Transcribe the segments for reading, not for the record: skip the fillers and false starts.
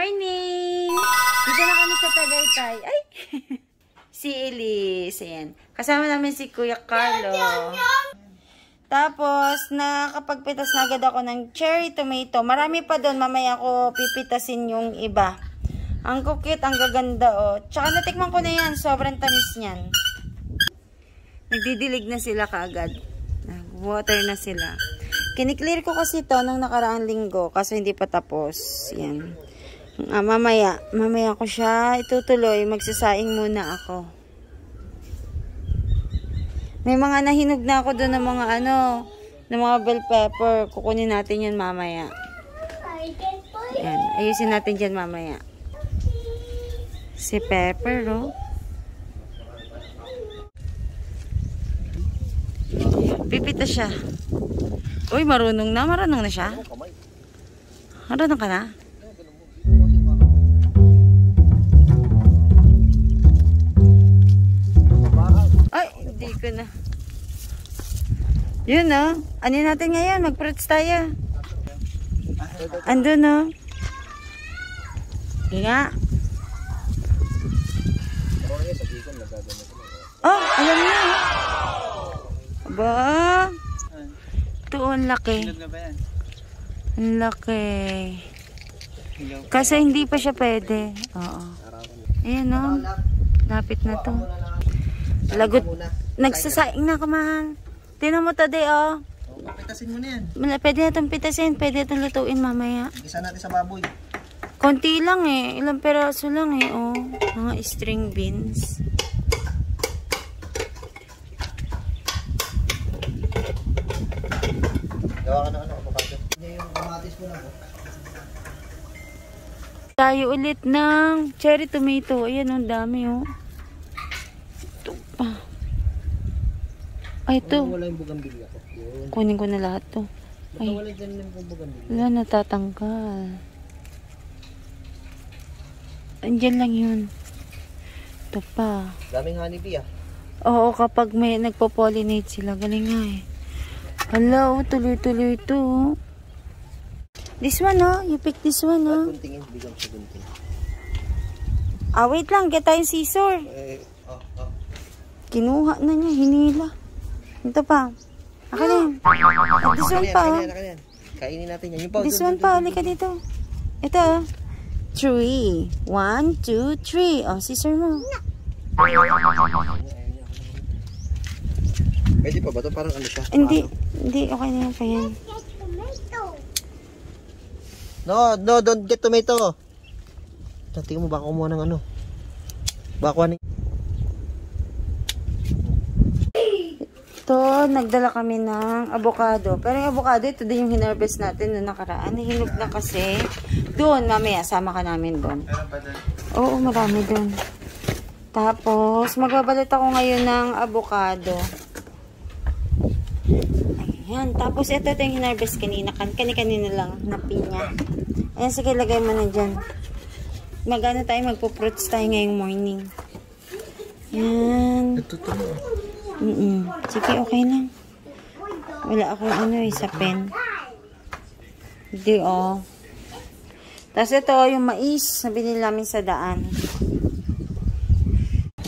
morning! Dito na kami sa Tagaytay. Ay! Si Elise. Ayan. Kasama namin si Kuya Carlo. Tapos, nakapagpitas na agad ako ng cherry tomato. Marami pa doon. Mamaya ko pipitasin yung iba. Ang kukit, ang gaganda, oh. Tsaka natikman ko na yan. Sobrang tamis niyan. Nagdidilig na sila kaagad. Water na sila. Kiniklear ko kasi ito nung nakaraang linggo. Kaso hindi pa tapos. Yan. Mamaya ko siya itutuloy. Magsasaing muna ako. May mga nahinog na ako doon ng mga ng mga bell pepper. Kukunin natin yun mamaya. Yan. Ayusin natin dyan mamaya. Si Pepper, oh. Pipita siya. Uy, marunong na. Marunong na siya. Marunong ka na? Ay, hindi ko na. Yun, oh. Ano natin ngayon? Mag-fruits tayo. Andun, oh. Hindi nga. Oh, alam niya. Aba. Ito, ang laki. Ang laki. Kasi hindi pa siya pwede. Oo. Ayan, oh. Lapit na to. Lagot. Nagsasaing na, kamahal. Tinan mo to, de, oh. Pitasin mo na yan. Pwede na itong pitasin. Pwede itong lutuin mamaya. Isa natin sa baboy. Konti lang eh. Ilang peraso lang eh, oh. Mga string beans. Gawa ka na avocado. Hindi yung kamatis mo lang. Tayo ulit ng cherry tomato. Ayan, ang dami, oh. Ito pa. Ay, ito. Wala yung bugambilya ko. Kunin ko na lahat to. Ay, wala dyan yung bugambilya. wala, natatanggal. Andyan lang yun. Ito pa. Daming honeybee, ah. Oo, kapag may nagpo-pollinate sila. Galing nga eh. Hello, tuloy-tuloy ito. This one, oh. You pick this one, oh. Guntingin, bigyan sa gunting. Ah, wait lang. Get tayong scissor. Kinuha na niya. Hinila. Ito pa. Akin na yun. This one pa, oh. Kainin natin yan. Yung This one pa. Halika dito. Ito, oh. 3. 1, 2, 3. Oh, scissor mo. Pwede pa ba ito? Parang ano siya? Hindi. Hindi. Okay na yan pa yan. No, don't get tomato. Tingnan mo, baka kumuha ng ano. Baka kuha ng... Ito, nagdala kami ng avocado. Pero yung avocado, ito din yung hinarvest natin noong nakaraan. Nahinog na kasi. Doon, mamaya, sama ka namin doon. Oo, marami doon. Tapos, magbabalat ako ngayon ng avocado. Ayan. Tapos, ito yung hinarvest kanina. Kani-kanina lang na pinya. Ayan, sige, lagay mo na dyan. Mag-ano tayo, magpo-fruits tayo ngayong morning. Ayan. Sige, okay lang. Wala akong sa pen. Hindi, oh. Tapos ito, yung mais na binili namin sa daan.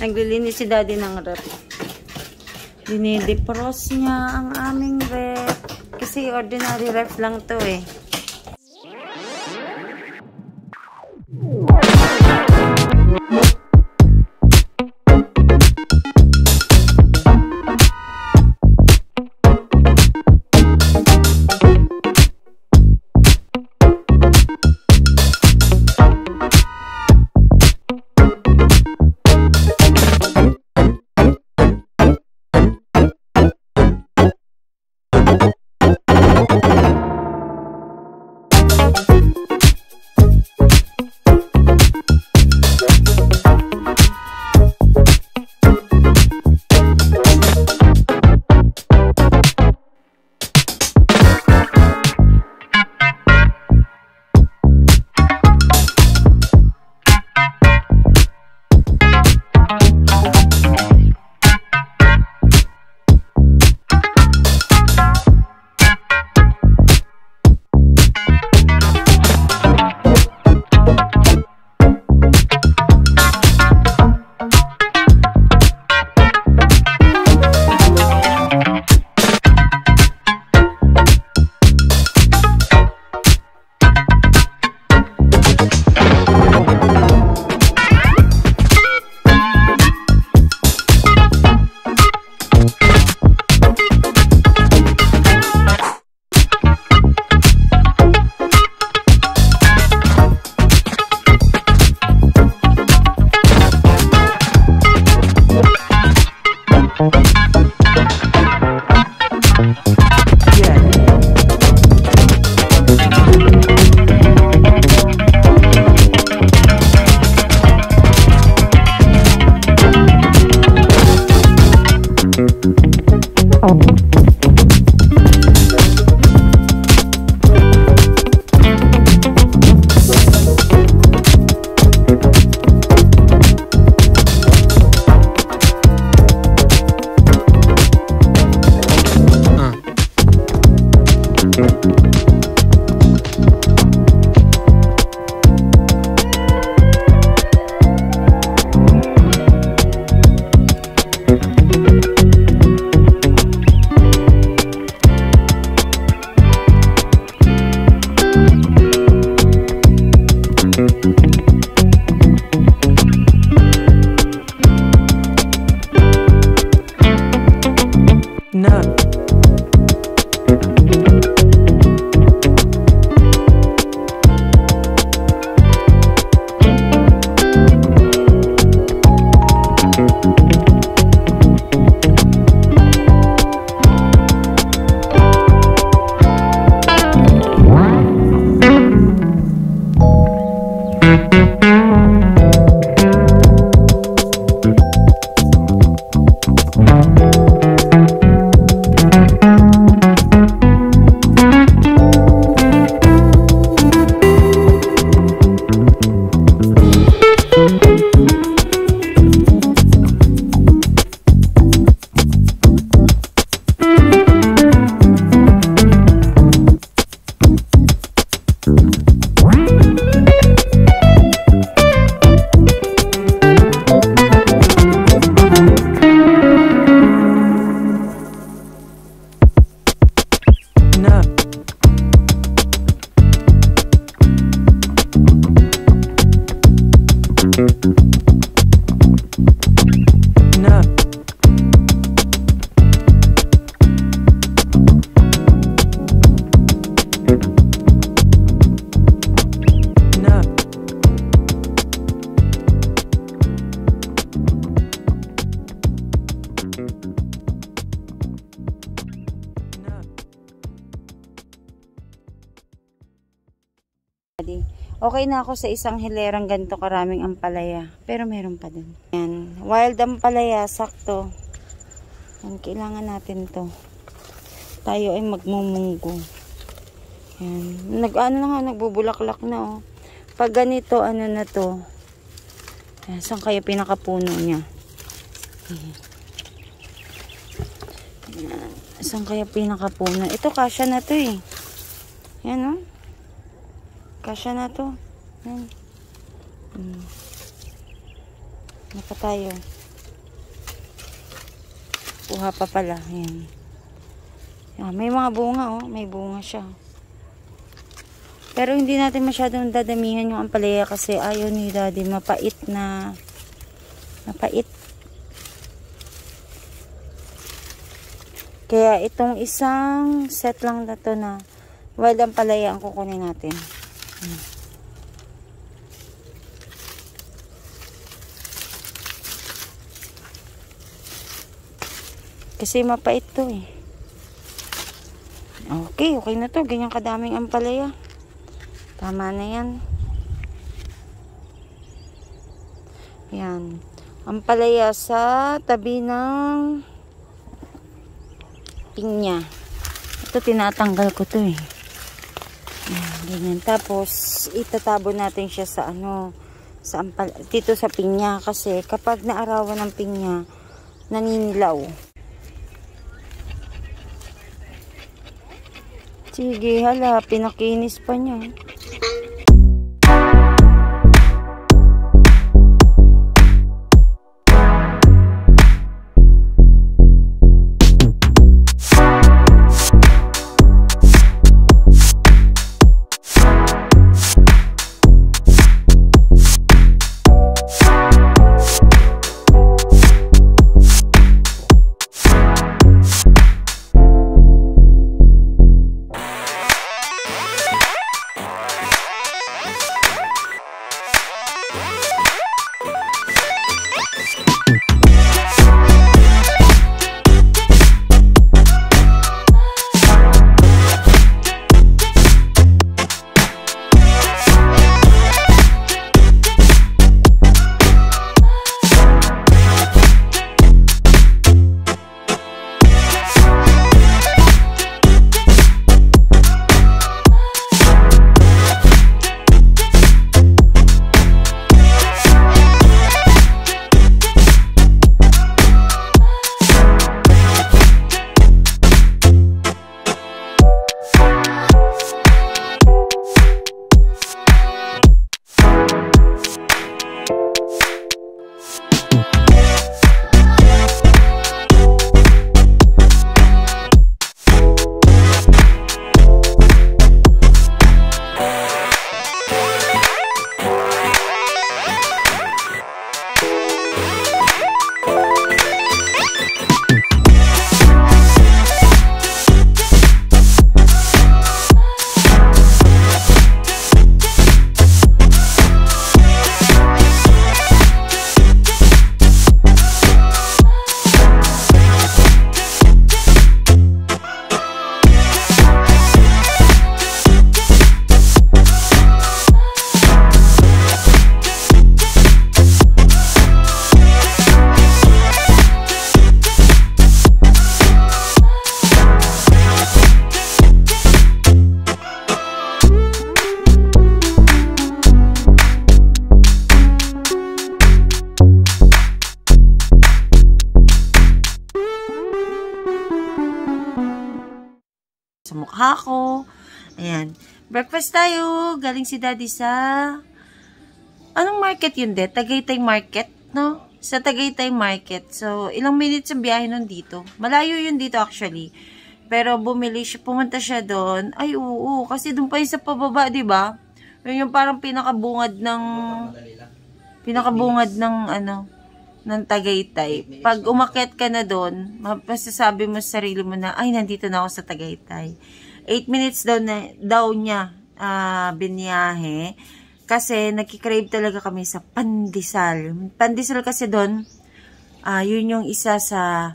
Naglilinis si daddy ng rep. Dinidepros niya ang aming rep. Kasi ordinary rep lang to eh. Okay na ako sa isang hilerang ganito karaming ampalaya. Pero meron pa dun. Yan. Wild ampalaya, sakto. Yan, kailangan natin to. Tayo ay magmumunggo. Yan. Nagbubulaklak na oh. Pag ganito, ano na to. Yan, saan kaya pinakapuno niya? Yan. Saan kaya pinakapuno? Ito, kasya na to eh. Yan oh. Kasya na to. Yan. Napa tayo. Kuha pa pala. Yan. Yan. May mga bunga oh. May bunga siya. Pero hindi natin masyadong dadamihan yung ampalaya kasi ayaw ni daddy. Mapait na. Mapait. Kaya itong isang set lang na to na wild ampalaya ang kukunin natin. Kasi mapait to eh. Okay na to. Ganyan kadaming ampalaya. Tama na yan. Yan. Ampalaya sa tabi ng pinya. Ito tinatanggal ko to eh. Ganyan. Tapos, itatabo natin siya sa ano, dito sa pinya. Kasi, kapag naarawan ng pinya, naninilaw. Sige, hala, pinakinis pa niya. sa mukha ko. Ayan. Breakfast tayo. Galing si Daddy sa... Anong market yun, de? Tagaytay Market, no? Sa Tagaytay Market. So, ilang minutes ang biyahe nun dito. Malayo yun dito actually. Pero pumunta siya doon. Ay, oo. Kasi doon pa yung sa pababa, di ba? Yun yung parang pinakabungad ng ano, ng Tagaytay. Pag umakyat ka na doon, masasabi mo sa sarili mo na, ay, nandito na ako sa Tagaytay. 8 minutes daw niya biniyahe. Kasi nagkikrave talaga kami sa pandesal. Pandesal kasi doon, yun yung isa sa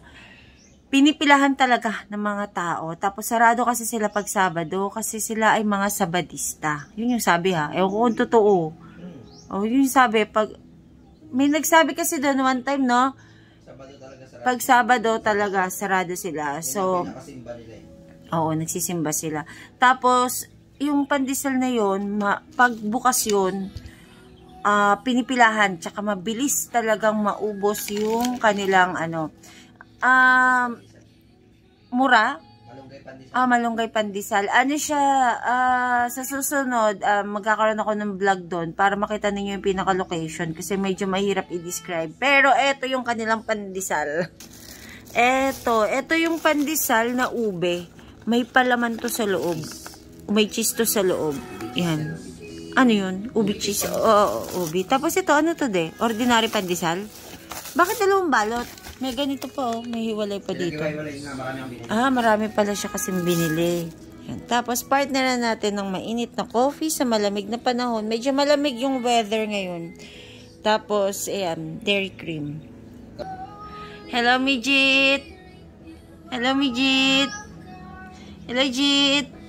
pinipilahan talaga ng mga tao. Tapos sarado kasi sila pag Sabado kasi sila ay mga Sabadista. Yun yung sabi ha. Ewan ko kung totoo. Yun yung sabi. May nagsabi kasi doon one time, no? Pag Sabado talaga sarado sila. So, oo, nagsisimba sila. Tapos, yung pandesal na yun, pag bukas yun, pinipilahan, tsaka mabilis talagang maubos yung kanilang, mura. Malunggay pandesal. Ano siya, sa susunod, magkakaroon ako ng vlog doon para makita ninyo yung pinaka-location kasi medyo mahirap i-describe. Pero eto yung kanilang pandesal. Eto yung pandesal na ube. May palaman to sa loob. May cheese to sa loob. Yan. Ano yun? Ubi cheese. Oo, ubi. Tapos ito, ano to de? Ordinary pandesal? Bakit dalawang balot? May ganito pa, oh. May hiwalay pa dito. Marami pala siya kasi binili. Yan. Tapos, partner na natin ng mainit na coffee sa malamig na panahon. Medyo malamig yung weather ngayon. Tapos, ayan, dairy cream. Hello, Mijit! Hello, Mijit! Hello, Jit!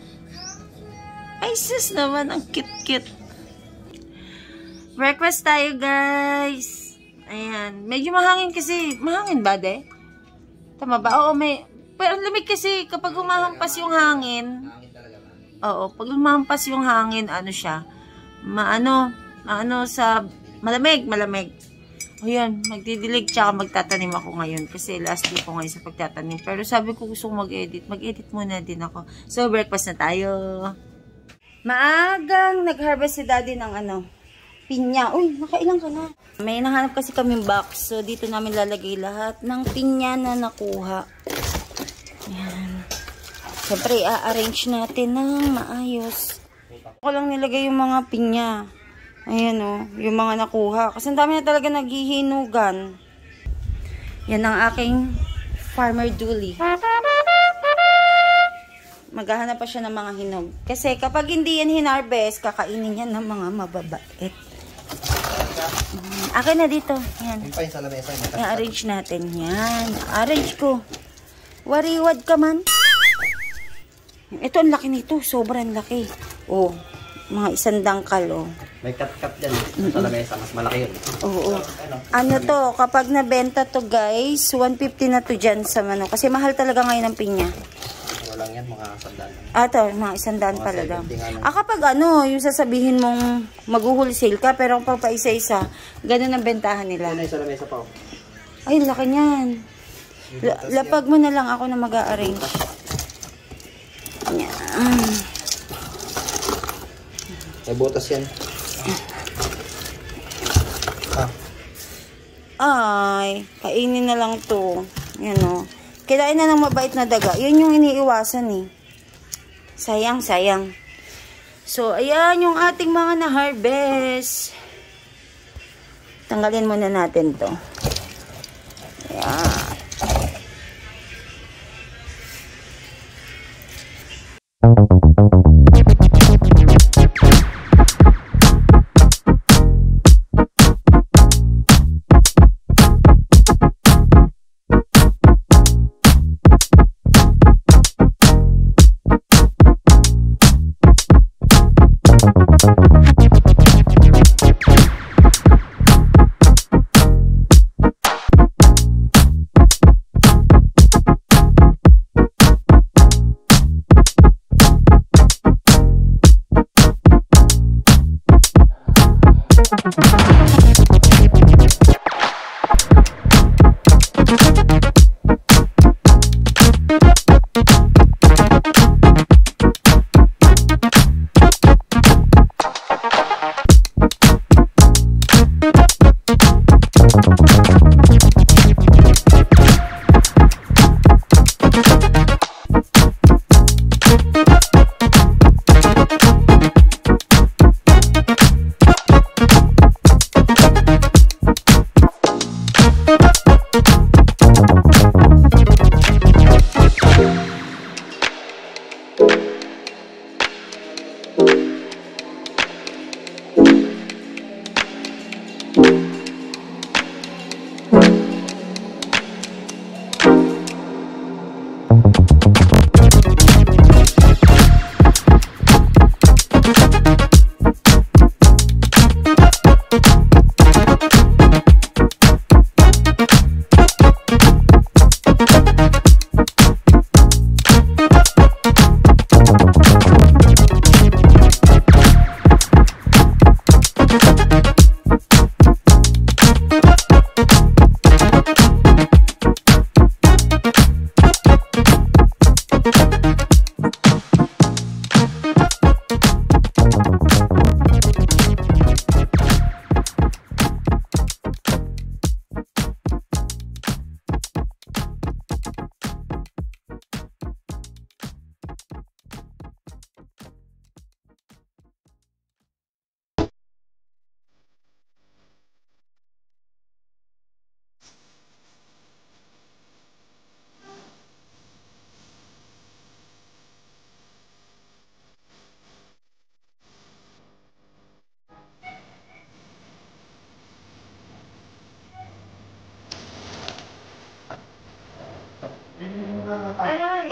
Ay, sus naman, ang cute-cute. Breakfast tayo, guys. Ayan. Medyo mahangin kasi. Mahangin ba, de? Tama ba? Oo, may... Pero ang lamig kasi kapag humahampas yung hangin. Oo, pag humahampas yung hangin, ano siya? Sa... Malamig. O yan, magdidilig tsaka magtatanim ako ngayon. Kasi last day ko ngayon sa pagtatanim. Pero sabi ko gusto kong mag-edit. Mag-edit muna din ako. So, breakfast na tayo. Maagang nag-harvest si Daddy ng pinya. Uy, nakailang ka na. May nahanap kasi kaming box. So, dito namin lalagay lahat ng pinya na nakuha. Ayan. Siyempre, i-arrange natin ng maayos. Ako lang nilagay yung mga pinya. Ayan o, yung mga nakuha. Kasi ang dami na talaga naghihinugan. Yan ang aking farmer Dooley. Maghahanap pa siya ng mga hinog. Kasi kapag hindi yan hinarvest, kakainin yan ng mga mababait. Akin na dito. Yan. I-arrange natin. Yan. Arrange ko. Wariwad ka man. Ito, ang laki nito. Sobrang laki. Oh, mga 1 dangkal, oh. May cut-cut dyan. Sa lamesa, mas malaki yun. Oo. Ano to, kapag nabenta to, guys, 150 na to dyan sa kasi mahal talaga ngayon ang pinya. Lang yan, mga 100. Ito, mga 100 pala daw. Kapag yung sasabihin mong mag-wholesale ka, pero pag pa isa-isa, ganun ang bentahan nila. Ano yung sa lamesa pa? Ay, laki niyan. Lapag mo na lang ako na mag-a-arrange. Yan. May butas yan. Ay, kainin na lang to. Yan o. Kailangan na ng mabait na daga. Yun yung iniiwasan eh. Sayang. So, ayan yung ating mga na-harvest. Tanggalin muna natin to. Ayan.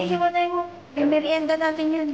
hiwalay mo. May merienda natin yun.